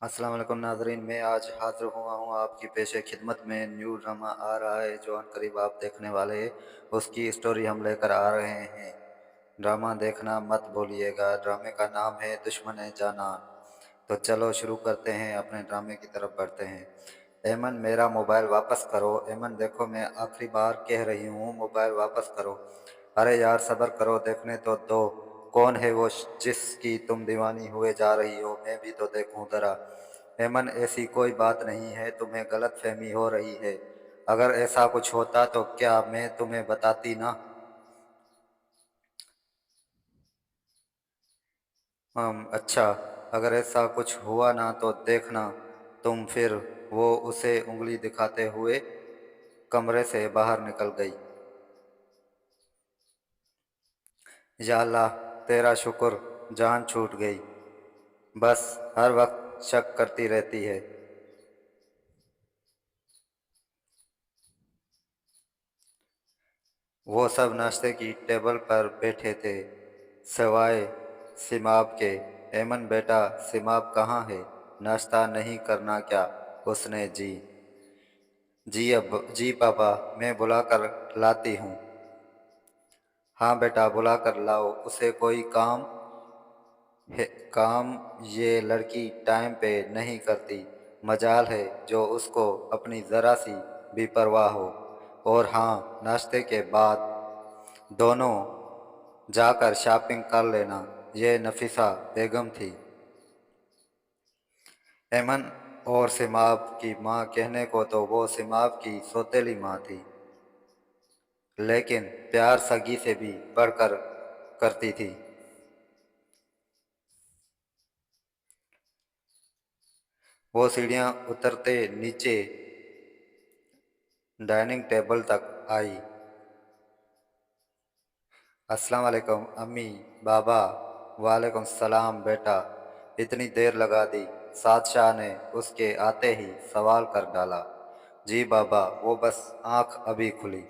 अस्सलाम वालेकुम नाज़रीन, मैं आज हाज़िर हुआ हूँ आपकी पेशे खिदमत में। न्यू ड्रामा आ रहा है जो अनकरीब आप देखने वाले हैं, उसकी स्टोरी हम लेकर आ रहे हैं। ड्रामा देखना मत भूलिएगा। ड्रामे का नाम है दुश्मन है जानान। तो चलो शुरू करते हैं, अपने ड्रामे की तरफ बढ़ते हैं। ऐमन, मेरा मोबाइल वापस करो। ऐमन, देखो मैं आखिरी बार कह रही हूँ, मोबाइल वापस करो। अरे यार सब्र करो, देखने तो दो। कौन है वो जिसकी तुम दीवानी हुए जा रही हो? मैं भी तो देखूं जरा। ऐमन, ऐसी कोई बात नहीं है, तुम्हें गलत फहमी हो रही है। अगर ऐसा कुछ होता तो क्या मैं तुम्हें बताती ना। अच्छा, अगर ऐसा कुछ हुआ ना तो देखना तुम। फिर वो उसे उंगली दिखाते हुए कमरे से बाहर निकल गई। या अल्लाह, तेरा शुक्र, जान छूट गई। बस हर वक्त शक करती रहती है। वो सब नाश्ते की टेबल पर बैठे थे, सिवाय सिमाब के। ऐमन बेटा, सिमाब कहाँ है? नाश्ता नहीं करना क्या? उसने जी पापा, मैं बुलाकर लाती हूँ। हाँ बेटा, बुलाकर लाओ उसे। कोई है काम ये लड़की टाइम पे नहीं करती। मजाल है जो उसको अपनी ज़रा सी भी परवाह हो। और हाँ, नाश्ते के बाद दोनों जाकर शॉपिंग कर लेना। ये नफीसा बेगम थी, ऐमन और सिमाब की माँ। कहने को तो वो सिमाब की सौतेली माँ थी, लेकिन प्यार सगी से भी बढ़कर करती थी। वो सीढ़ियाँ उतरते नीचे डाइनिंग टेबल तक आई। अस्सलाम वालेकुम अम्मी, बाबा। वालेकुम सलाम बेटा, इतनी देर लगा दी? सादशाह ने उसके आते ही सवाल कर डाला। जी बाबा, वो बस आंख अभी खुली।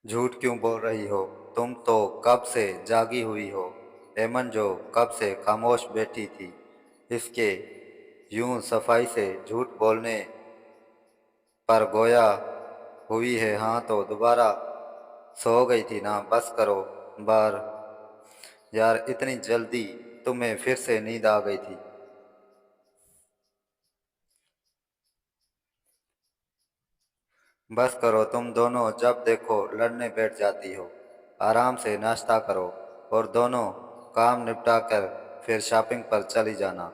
झूठ क्यों बोल रही हो? तुम तो कब से जागी हुई हो। ऐमन, जो कब से खामोश बैठी थी, इसके यूं सफाई से झूठ बोलने पर गोया हुई है। हाँ तो दोबारा सो गई थी ना? बस करो बार। यार इतनी जल्दी तुम्हें फिर से नींद आ गई थी? बस करो, तुम दोनों जब देखो लड़ने बैठ जाती हो। आराम से नाश्ता करो और दोनों काम निपटा कर फिर शॉपिंग पर चली जाना।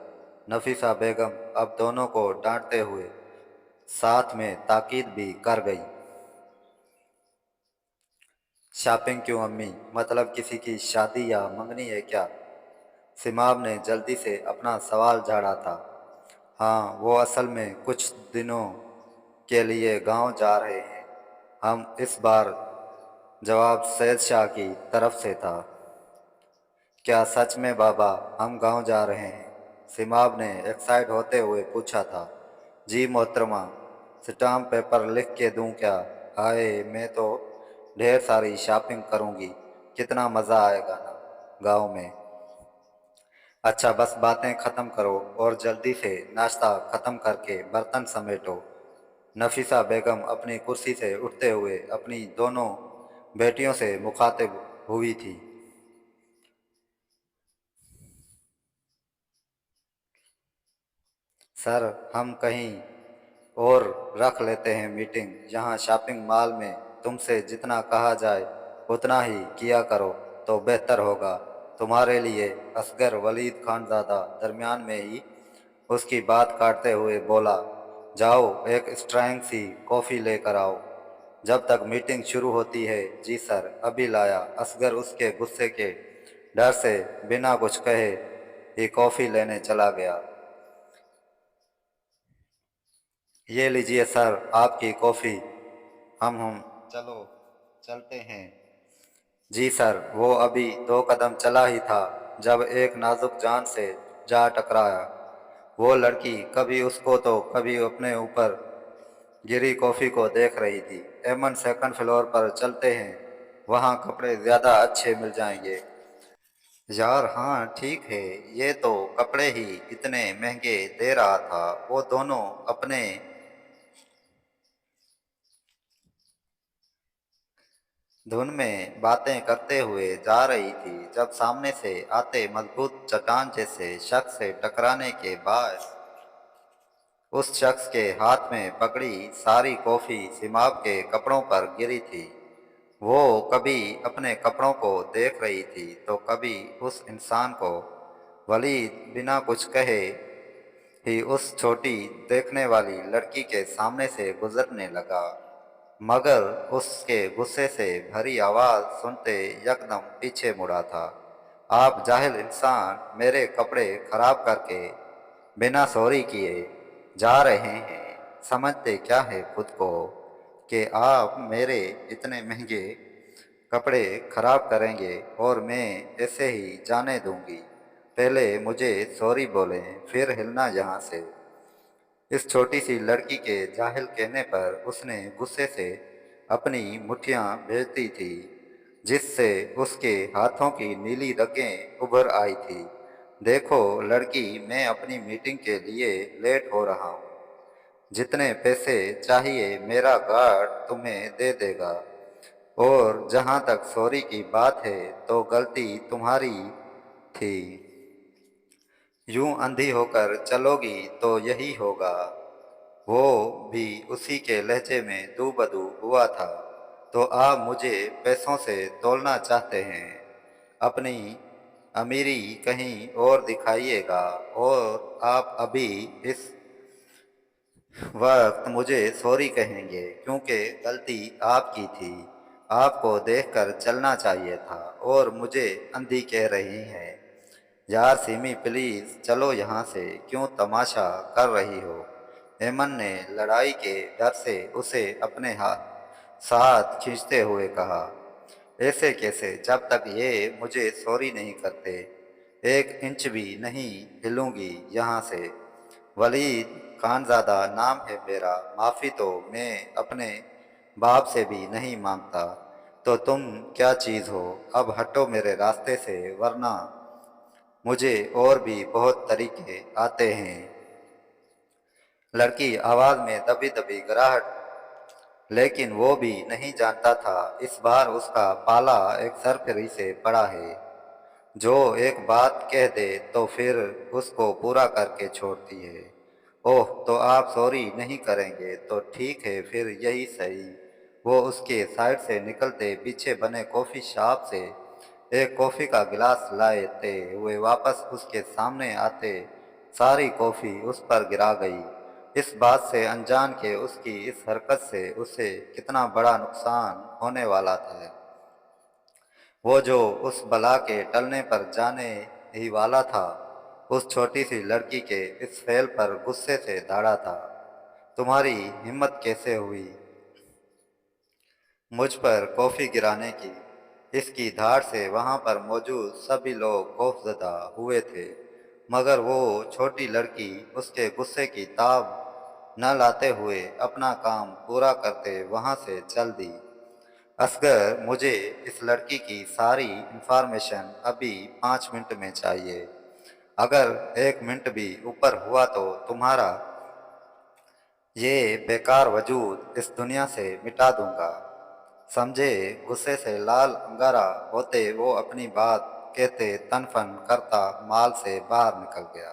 नफीसा बेगम अब दोनों को डांटते हुए साथ में ताकीद भी कर गई। शॉपिंग क्यों अम्मी? मतलब किसी की शादी या मंगनी है क्या? सिमाब ने जल्दी से अपना सवाल झाड़ा था। हाँ, वो असल में कुछ दिनों के लिए गांव जा रहे हैं हम इस बार। जवाब सैयद शाह की तरफ से था। क्या सच में बाबा, हम गांव जा रहे हैं? सिमाब ने एक्साइट होते हुए पूछा था। जी मोहतरमा, स्टाम्प पेपर लिख के दूं क्या? हाय, मैं तो ढेर सारी शॉपिंग करूंगी। कितना मज़ा आएगा ना गांव में। अच्छा बस बातें ख़त्म करो और जल्दी से नाश्ता ख़त्म करके बर्तन समेटो। नफीसा बेगम अपनी कुर्सी से उठते हुए अपनी दोनों बेटियों से मुखातिब हुई थी। सर, हम कहीं और रख लेते हैं मीटिंग। यहाँ शॉपिंग मॉल में तुमसे जितना कहा जाए उतना ही किया करो तो बेहतर होगा तुम्हारे लिए। असगर वलीद खानजादा दरमियान में ही उसकी बात काटते हुए बोला। जाओ एक स्ट्रांग सी कॉफ़ी लेकर आओ। जब तक मीटिंग शुरू होती है। जी सर, अभी लाया। असगर उसके गुस्से के डर से बिना कुछ कहे ही कॉफ़ी लेने चला गया। ये लीजिए सर, आपकी कॉफ़ी। हम चलो चलते हैं। जी सर। वो अभी दो कदम चला ही था जब एक नाजुक जान से जा टकराया। वो लड़की कभी उसको तो कभी अपने ऊपर गिरी कॉफ़ी को देख रही थी। एमन, सेकंड फ्लोर पर चलते हैं, वहाँ कपड़े ज़्यादा अच्छे मिल जाएंगे। यार हाँ ठीक है, ये तो कपड़े ही इतने महंगे दे रहा था। वो दोनों अपने धुन में बातें करते हुए जा रही थी जब सामने से आते मजबूत चट्टान जैसे शख्स से टकराने के बाद उस शख्स के हाथ में पकड़ी सारी कॉफी सिमाब के कपड़ों पर गिरी थी। वो कभी अपने कपड़ों को देख रही थी तो कभी उस इंसान को। वलीद बिना कुछ कहे ही उस छोटी देखने वाली लड़की के सामने से गुजरने लगा, मगर उसके गुस्से से भरी आवाज सुनते यकदम पीछे मुड़ा था। आप जाहिल इंसान मेरे कपड़े खराब करके बिना सॉरी किए जा रहे हैं। समझते क्या है खुद को कि आप मेरे इतने महंगे कपड़े खराब करेंगे और मैं ऐसे ही जाने दूंगी? पहले मुझे सॉरी बोलें, फिर हिलना यहाँ से। इस छोटी सी लड़की के जाहिल कहने पर उसने गुस्से से अपनी मुट्ठियां भेजती थी, जिससे उसके हाथों की नीली रगें उभर आई थी। देखो लड़की, मैं अपनी मीटिंग के लिए लेट हो रहा हूँ। जितने पैसे चाहिए मेरा गार्ड तुम्हें दे देगा। और जहाँ तक सॉरी की बात है तो गलती तुम्हारी थी। यूं अंधी होकर चलोगी तो यही होगा। वो भी उसी के लहजे में दू बदू हुआ था। तो आप मुझे पैसों से तोलना चाहते हैं? अपनी अमीरी कहीं और दिखाइएगा। और आप अभी इस वक्त मुझे सॉरी कहेंगे क्योंकि गलती आपकी थी। आपको देखकर चलना चाहिए था और मुझे अंधी कह रही हैं। यार सिमी प्लीज चलो यहाँ से, क्यों तमाशा कर रही हो? हेमन ने लड़ाई के डर से उसे अपने हाथ साथ खींचते हुए कहा। ऐसे कैसे, जब तक ये मुझे सॉरी नहीं करते एक इंच भी नहीं हिलूंगी यहाँ से। वलीद खानजादा नाम है मेरा, माफ़ी तो मैं अपने बाप से भी नहीं मांगता। तो तुम क्या चीज़ हो? अब हटो मेरे रास्ते से, वरना मुझे और भी बहुत तरीके आते हैं। लड़की आवाज में दबी दबी कराहट, लेकिन वो भी नहीं जानता था इस बार उसका पाला एक सरफिरी से पड़ा है, जो एक बात कह दे तो फिर उसको पूरा करके छोड़ती है। ओह, तो आप सॉरी नहीं करेंगे तो ठीक है, फिर यही सही। वो उसके साइड से निकलते पीछे बने कॉफ़ी शॉप से एक कॉफ़ी का गिलास लाते हुए वापस उसके सामने आते सारी कॉफ़ी उस पर गिरा गई। इस बात से अनजान के उसकी इस हरकत से उसे कितना बड़ा नुकसान होने वाला था, वो जो उस बला के टलने पर जाने ही वाला था। उस छोटी सी लड़की के इस फेल पर गुस्से से दहाड़ा था। तुम्हारी हिम्मत कैसे हुई मुझ पर कॉफी गिराने की? इसकी धार से वहां पर मौजूद सभी लोग खौफजदा हुए थे, मगर वो छोटी लड़की उसके गुस्से की ताब न लाते हुए अपना काम पूरा करते वहां से चल दी। असगर, मुझे इस लड़की की सारी इंफॉर्मेशन अभी 5 मिनट में चाहिए। अगर 1 मिनट भी ऊपर हुआ तो तुम्हारा ये बेकार वजूद इस दुनिया से मिटा दूंगा। समझे? गुस्से से लाल अंगारा होते वो अपनी बात कहते तनफन करता माल से बाहर निकल गया।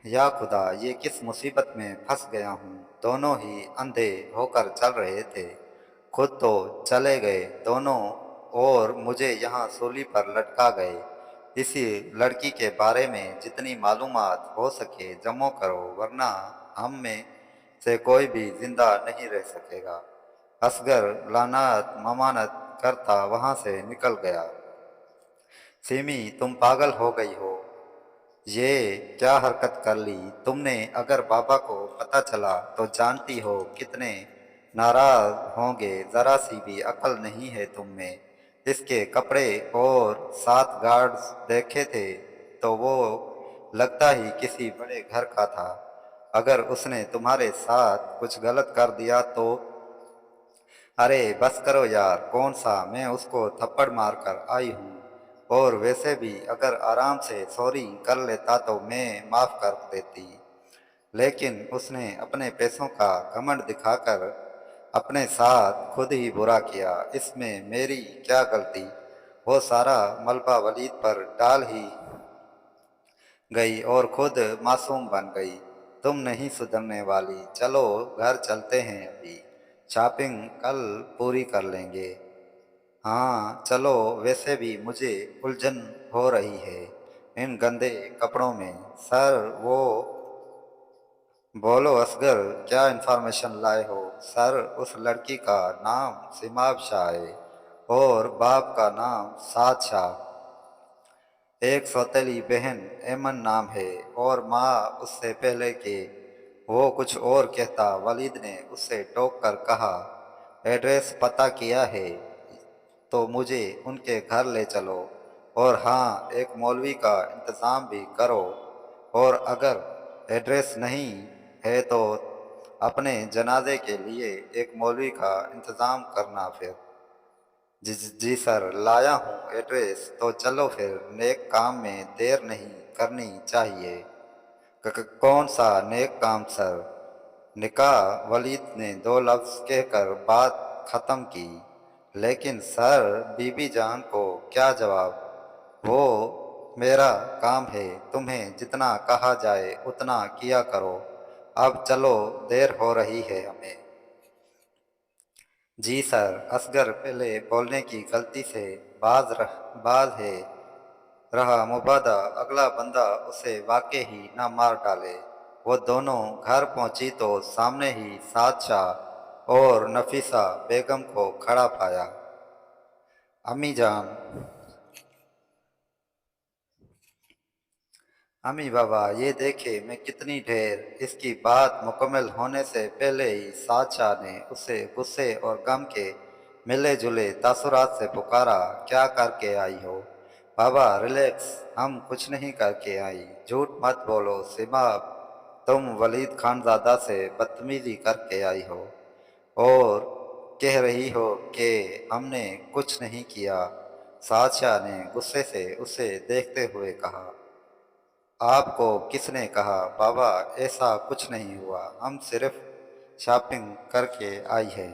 या खुदा, ये किस मुसीबत में फंस गया हूँ। दोनों ही अंधे होकर चल रहे थे, खुद तो चले गए दोनों, और मुझे यहाँ सूली पर लटका गए। इसी लड़की के बारे में जितनी मालूमात हो सके जमा करो, वरना हम में से कोई भी जिंदा नहीं रह सकेगा। असगर लानत ममानत करता वहां से निकल गया। सिमी, तुम पागल हो गई हो। ये क्या हरकत कर ली तुमने? अगर बाबा को पता चला तो जानती हो कितने नाराज होंगे। जरा सी भी अकल नहीं है तुम में। इसके कपड़े और 7 गार्ड्स देखे थे तो वो लगता ही किसी बड़े घर का था। अगर उसने तुम्हारे साथ कुछ गलत कर दिया तो? अरे बस करो यार, कौन सा मैं उसको थप्पड़ मार कर आई हूँ? اور ویسے بھی اگر آرام سے سوری کر لیتا تو میں معاف کر دیتی، لیکن اس نے اپنے پیسوں کا گھمنڈ دکھا کر اپنے ساتھ خود ہی برا کیا۔ اس میں میری کیا غلطی؟ وہ سارا ملبہ ولید پر ڈال ہی گئی اور خود معصوم بن گئی۔ تم نہیں سدھرنے والی، چلو گھر چلتے ہیں، ابھی شاپنگ کل پوری کر لیں گے۔ ہاں چلو، ویسے بھی مجھے الجھن ہو رہی ہے ان گندے کپڑوں میں۔ سر وہ بولو اصغر، کیا انفارمیشن لائے ہو؟ سر اس لڑکی کا نام سماب شاہ ہے اور باپ کا نام سعد شاہ، ایک سوتیلی بہن ایمن نام ہے، اور ماں اس سے پہلے کہ وہ کچھ اور کہتا ولید نے اس سے ٹوک کر کہا، ایڈریس پتہ کیا ہے تو مجھے ان کے گھر لے چلو، اور ہاں ایک مولوی کا انتظام بھی کرو، اور اگر ایڈریس نہیں ہے تو اپنے جنازے کے لیے ایک مولوی کا انتظام کرنا پھر۔ جی سر، لایا ہوں ایڈریس، تو چلو پھر، نیک کام میں دیر نہیں کرنی چاہیے۔ کون سا نیک کام سر؟ نکاح، ولید نے دو لفظ کہہ کر بات ختم کی۔ لیکن سر، بی بی جان کو کیا جواب؟ وہ میرا کام ہے، تمہیں جتنا کہا جائے اتنا کیا کرو، اب چلو دیر ہو رہی ہے ہمیں۔ جی سر، اصغر پہلے بولنے کی غلطی سے باز ہے رہا مبادا اگلا بندہ اسے واقع ہی نہ مار ڈالے۔ وہ دونوں گھر پہنچی تو سامنے ہی سعد شاہ اور نفیسہ بیگم کو کھڑا پایا۔ امی جان، امی بابا یہ دیکھے میں کتنی ڈھیر۔ اس کی بات مکمل ہونے سے پہلے ہی سعد شاہ نے اسے غصے اور غم کے ملے جلے تاثرات سے پکارا، کیا کر کے آئی ہو؟ بابا ریلیکس، ہم کچھ نہیں کر کے آئی، جھوٹ مت بولو سماب، تم ولید خانزادہ سے بدتمیزی کر کے آئی ہو اور کہہ رہی ہو کہ ہم نے کچھ نہیں کیا۔ سعد شاہ نے غصے سے اسے دیکھتے ہوئے کہا، آپ کو کس نے کہا؟ بابا ایسا کچھ نہیں ہوا، ہم صرف شاپنگ کر کے آئی ہیں،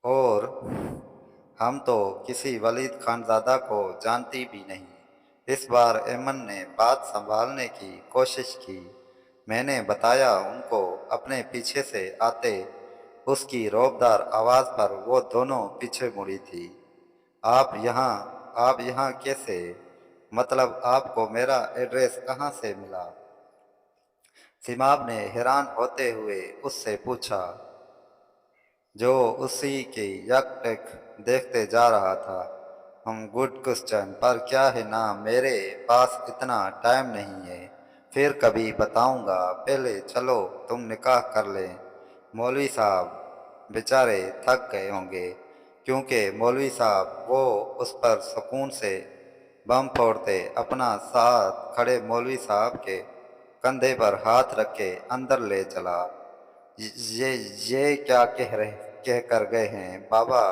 اور ہم تو کسی ولید خانزادہ کو جانتی بھی نہیں۔ اس بار ایمن نے بات سنبھالنے کی کوشش کی۔ میں نے بتایا ان کو، اپنے پیچھے سے آتے اس کی روبدار آواز پر وہ دونوں پیچھے مڑی تھی۔ آپ یہاں کیسے؟ مطلب آپ کو میرا ایڈریس کہاں سے ملا؟ سماب نے حیران ہوتے ہوئے اس سے پوچھا، جو اسی کی یک ٹک دیکھتے جا رہا تھا۔ گڈ کوسچن، پر کیا ہے نا میرے پاس اتنا ٹائم نہیں ہے، پھر کبھی بتاؤں گا، پہلے چلو تم نکاح کر لیں۔ مولوی صاحب بیچارے تھک گئے ہوں گے، کیونکہ مولوی صاحب وہ اس پر سکون سے بم پھوڑتے اپنا ساتھ کھڑے مولوی صاحب کے کندھے پر ہاتھ رکھ کے اندر لے چلا۔ یہ کیا کہہ کر گئے ہیں؟ بابا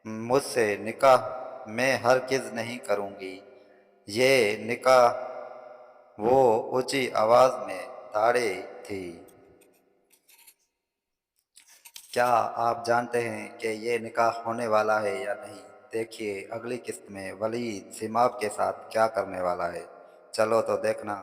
مجھ سے نکاح میں ہرگز نہیں کروں گی یہ نکاح، وہ اونچی آواز میں دھاڑے تھی۔ کیا آپ جانتے ہیں کہ یہ نکاح ہونے والا ہے یا نہیں؟ دیکھیے اگلی قسط میں ولید سماب کے ساتھ کیا کرنے والا ہے، چلو تو دیکھنا۔